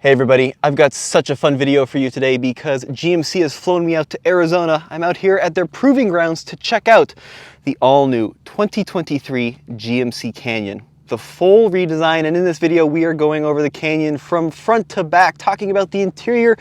Hey everybody, I've got such a fun video for you today because GMC has flown me out to Arizona. I'm out here at their proving grounds to check out the all-new 2023 GMC Canyon. The full redesign, and in this video we are going over the Canyon from front to back, talking about the interior,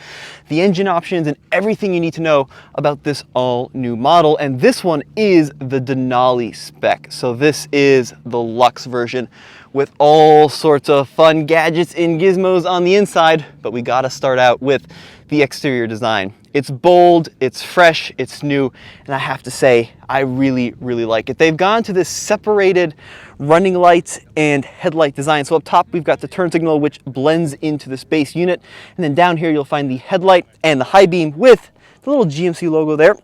the engine options, and everything you need to know about this all-new model. And this one is the Denali spec. So this is the luxe version with all sorts of fun gadgets and gizmos on the inside, but we gotta start out with the exterior design. It's bold, it's fresh, it's new, and I have to say, I really like it. They've gone to this separated running lights and headlight design. So up top, we've got the turn signal, which blends into the base unit. And then down here, you'll find the headlight and the high beam with the little GMC logo there.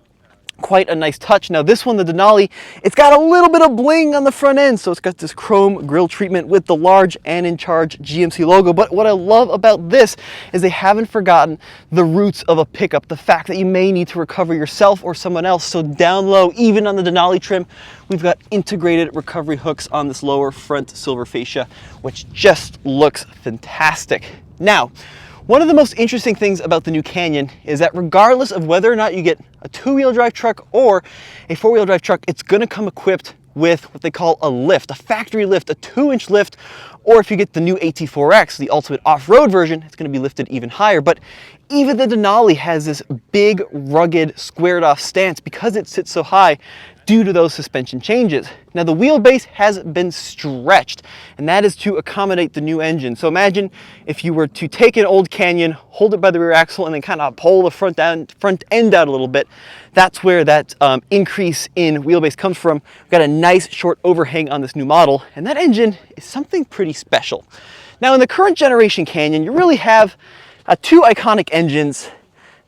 Quite a nice touch. Now this one, the Denali, it's got a little bit of bling on the front end. So it's got this chrome grille treatment with the large and in charge GMC logo. But what I love about this is they haven't forgotten the roots of a pickup. The fact that you may need to recover yourself or someone else. So down low, even on the Denali trim, we've got integrated recovery hooks on this lower front silver fascia, which just looks fantastic. Now, one of the most interesting things about the new Canyon is that regardless of whether or not you get a two-wheel drive truck or a four-wheel drive truck, it's going to come equipped with what they call a lift, a factory lift, a 2-inch lift, or if you get the new AT4X, the ultimate off-road version, it's going to be lifted even higher. But even the Denali has this big, rugged, squared-off stance because it sits so high due to those suspension changes. Now the wheelbase has been stretched, and that is to accommodate the new engine. So imagine if you were to take an old Canyon, hold it by the rear axle, and then kind of pull the front end out a little bit. That's where that increase in wheelbase comes from. We've got a nice short overhang on this new model, and that engine is something pretty special. Now in the current generation Canyon, you really have two iconic engines,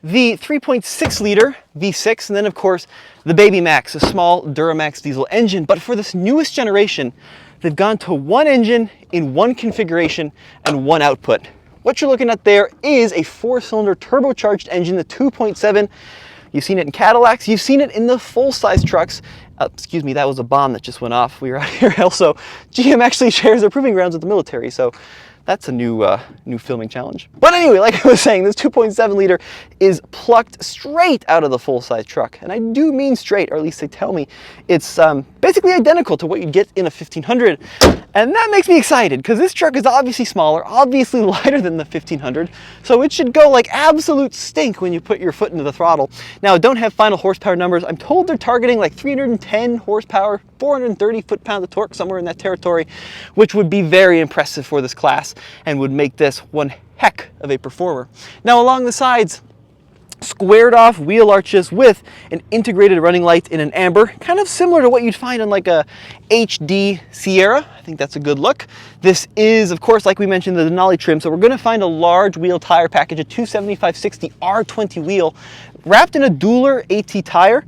the 3.6 liter V6, and then of course the Baby Max, a small Duramax diesel engine. But for this newest generation, they've gone to one engine in one configuration and one output. What you're looking at there is a 4-cylinder turbocharged engine, the 2.7. You've seen it in Cadillacs, you've seen it in the full-size trucks. Excuse me, that was a bomb that just went off. We were out here. Also, GM actually shares their proving grounds with the military, so that's a new filming challenge. But anyway, like I was saying, this 2.7 liter is plucked straight out of the full-size truck. And I do mean straight, or at least they tell me. It's basically identical to what you'd get in a 1500. And that makes me excited, because this truck is obviously smaller, obviously lighter than the 1500. So it should go like absolute stink when you put your foot into the throttle. Now, I don't have final horsepower numbers. I'm told they're targeting like 310 horsepower, 430 foot-pounds of torque, somewhere in that territory, which would be very impressive for this class and would make this one heck of a performer. Now along the sides, squared off wheel arches with an integrated running light in an amber, kind of similar to what you'd find on like a HD Sierra. I think that's a good look. This is, of course, like we mentioned, the Denali trim, so we're going to find a large wheel tire package, a 275/60 R20 wheel, wrapped in a Dueler AT tire.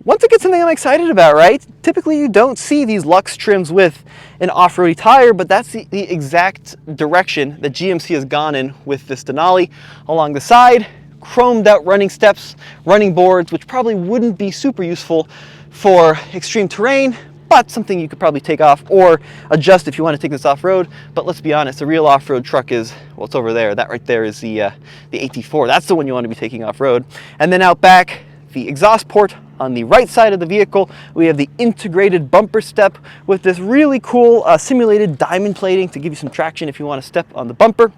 Once again, something I'm excited about, right? Typically, you don't see these luxe trims with an off-roady tire, but that's the exact direction that GMC has gone in with this Denali. Along the side, chromed out running steps, running boards, which probably wouldn't be super useful for extreme terrain, but something you could probably take off or adjust if you want to take this off-road. But let's be honest, the real off-road truck is, well, it's over there. That right there is the AT4. That's the one you want to be taking off-road. And then out back, the exhaust port on the right side of the vehicle, we have the integrated bumper step with this really cool simulated diamond plating to give you some traction if you want to step on the bumper.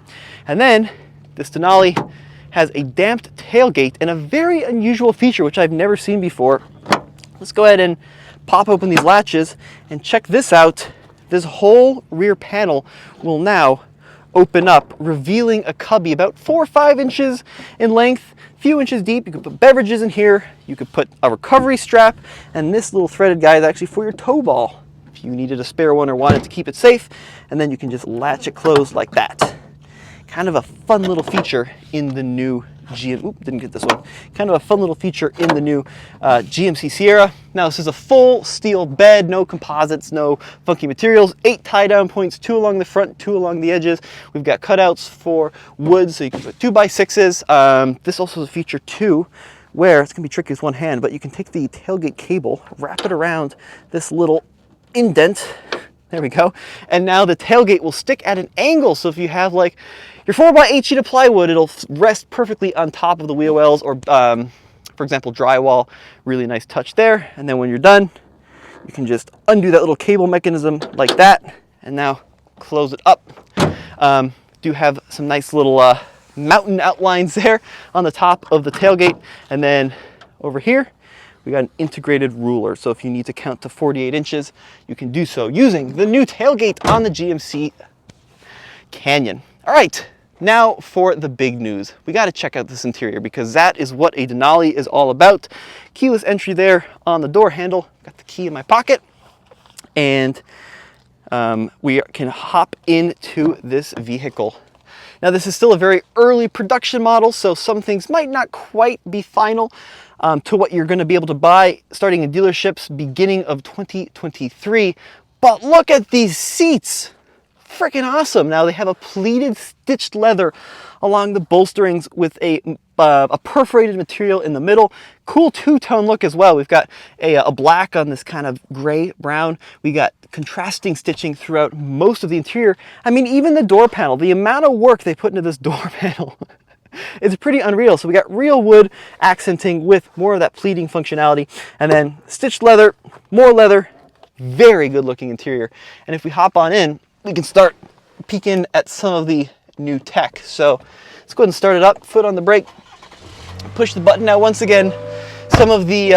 And then this Denali has a damped tailgate and a very unusual feature which I've never seen before. Let's go ahead and pop open these latches and check this out. This whole rear panel will now open up, revealing a cubby about 4 or 5 inches in length, a few inches deep. You could put beverages in here, you could put a recovery strap, and this little threaded guy is actually for your tow ball if you needed a spare one or wanted to keep it safe. And then you can just latch it closed like that. Kind of a fun little feature in the new didn't get this one. Kind of a fun little feature in the new GMC Sierra. Now this is a full steel bed, no composites, no funky materials. 8 tie-down points, 2 along the front, 2 along the edges. We've got cutouts for wood, so you can put 2x6s. This also is a feature too, where it's gonna be tricky with one hand, but you can take the tailgate cable, wrap it around this little indent, There we go. And now the tailgate will stick at an angle. So if you have like your 4x8 sheet of plywood, it'll rest perfectly on top of the wheel wells, or for example, drywall. Really nice touch there. And then when you're done, you can just undo that little cable mechanism like that, and now close it up. Do have some nice little mountain outlines there on the top of the tailgate. And then over here, we got an integrated ruler. So if you need to count to 48 inches, you can do so using the new tailgate on the GMC Canyon. All right, now for the big news. We got to check out this interior, because that is what a Denali is all about. Keyless entry there on the door handle. Got the key in my pocket, and we can hop into this vehicle. Now, this is still a very early production model, so some things might not quite be final to what you're going to be able to buy starting in dealerships beginning of 2023. But look at these seats. Freaking awesome. Now they have a pleated stitched leather along the bolsterings with a perforated material in the middle. Cool two-tone look as well. We've got a black on this kind of gray brown. We got contrasting stitching throughout most of the interior. I mean, even the door panel, the amount of work they put into this door panel is pretty unreal. So we got real wood accenting with more of that pleating functionality, and then stitched leather, more leather, very good looking interior. And if we hop on in, we can start peeking at some of the new tech. So let's go ahead and start it up, foot on the brake, push the button. Now, once again, some of the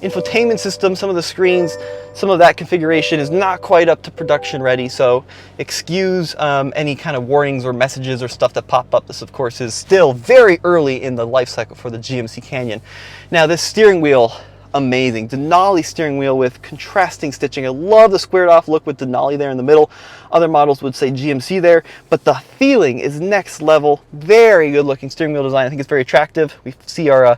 infotainment system, some of the screens, some of that configuration is not quite up to production ready. So excuse any kind of warnings or messages or stuff that pop up. This, of course, is still very early in the life cycle for the GMC Canyon. Now, this steering wheel, amazing. Denali steering wheel with contrasting stitching. I love the squared off look with Denali there in the middle. Other models would say GMC there, but the feeling is next level. Very good looking steering wheel design. I think it's very attractive. We see our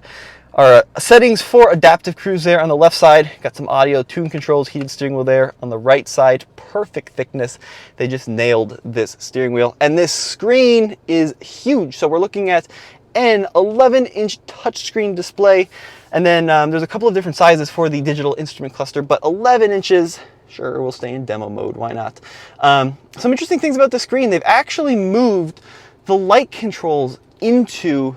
settings for adaptive cruise there on the left side. Got some audio tune controls, heated steering wheel there on the right side. Perfect thickness. They just nailed this steering wheel. And this screen is huge. So we're looking at an 11-inch touchscreen display. And then there's a couple of different sizes for the digital instrument cluster, but 11 inches, sure, we'll stay in demo mode, why not? Some interesting things about the screen. They've actually moved the light controls into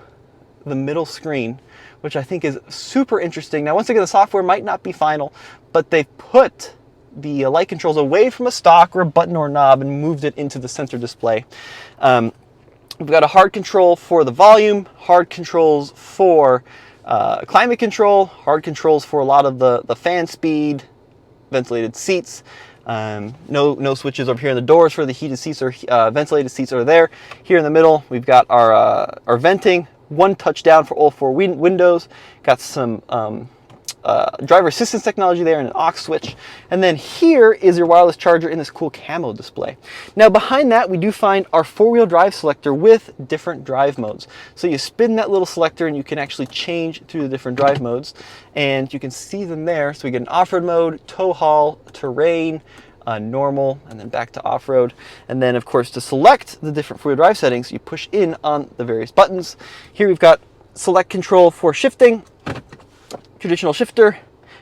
the middle screen, which I think is super interesting. Now, once again, the software might not be final, but they've put the light controls away from a stock or a button or a knob and moved it into the center display. We've got a hard control for the volume, hard controls for climate control, hard controls for a lot of the fan speed, ventilated seats. No switches over here in the doors for the heated seats or ventilated seats are there. Here in the middle, we've got our venting, one touch down for all four windows. Got some driver assistance technology there and an aux switch. And then here is your wireless charger in this cool camo display. Now behind that, we do find our four-wheel drive selector with different drive modes. So you spin that little selector and you can actually change through the different drive modes. And you can see them there. So we get an off-road mode, tow haul, terrain, normal, and then back to off-road. And then of course, to select the different four-wheel drive settings, you push in on the various buttons. Here we've got select control for shifting, traditional shifter,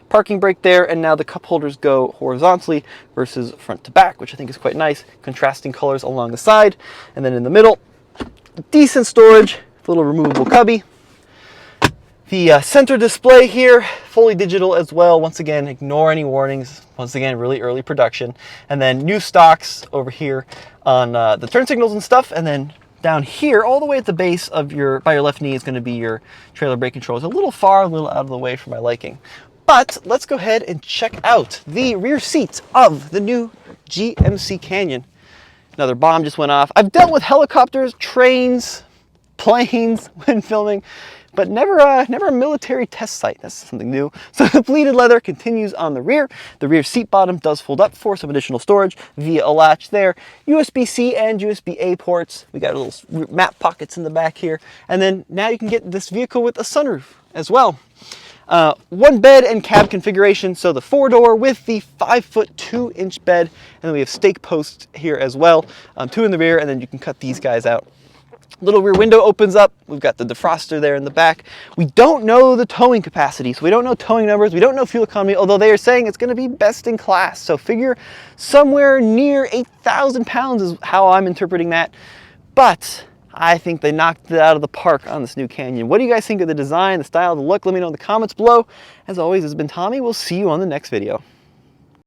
parking brake there, and now the cup holders go horizontally versus front to back, which I think is quite nice. Contrasting colors along the side, and then in the middle, decent storage, little removable cubby. The center display here, fully digital as well. Once again, ignore any warnings. Once again, really early production. And then new stocks over here on the turn signals and stuff, and then down here, all the way at the base of by your left knee is going to be your trailer brake controls. A little far, a little out of the way for my liking. But let's go ahead and check out the rear seat of the new GMC Canyon. Another bomb just went off. I've dealt with helicopters, trains, planes when filming, but never a military test site. That's something new. So the pleated leather continues on the rear. The rear seat bottom does fold up for some additional storage via a latch there. USB-C and USB-A ports. We got little map pockets in the back here. And then now you can get this vehicle with a sunroof as well. One bed and cab configuration. So the 4-door with the 5-foot 2-inch bed. And then we have stake posts here as well. 2 in the rear, and then you can cut these guys out Little rear window opens up. We've got the defroster there in the back. We don't know the towing capacity, so we don't know towing numbers. We don't know fuel economy, although they are saying it's going to be best in class. So figure somewhere near 8,000 pounds is how I'm interpreting that. But I think they knocked it out of the park on this new Canyon. What do you guys think of the design, the style, the look? Let me know in the comments below. As always, it's been Tommy. We'll see you on the next video.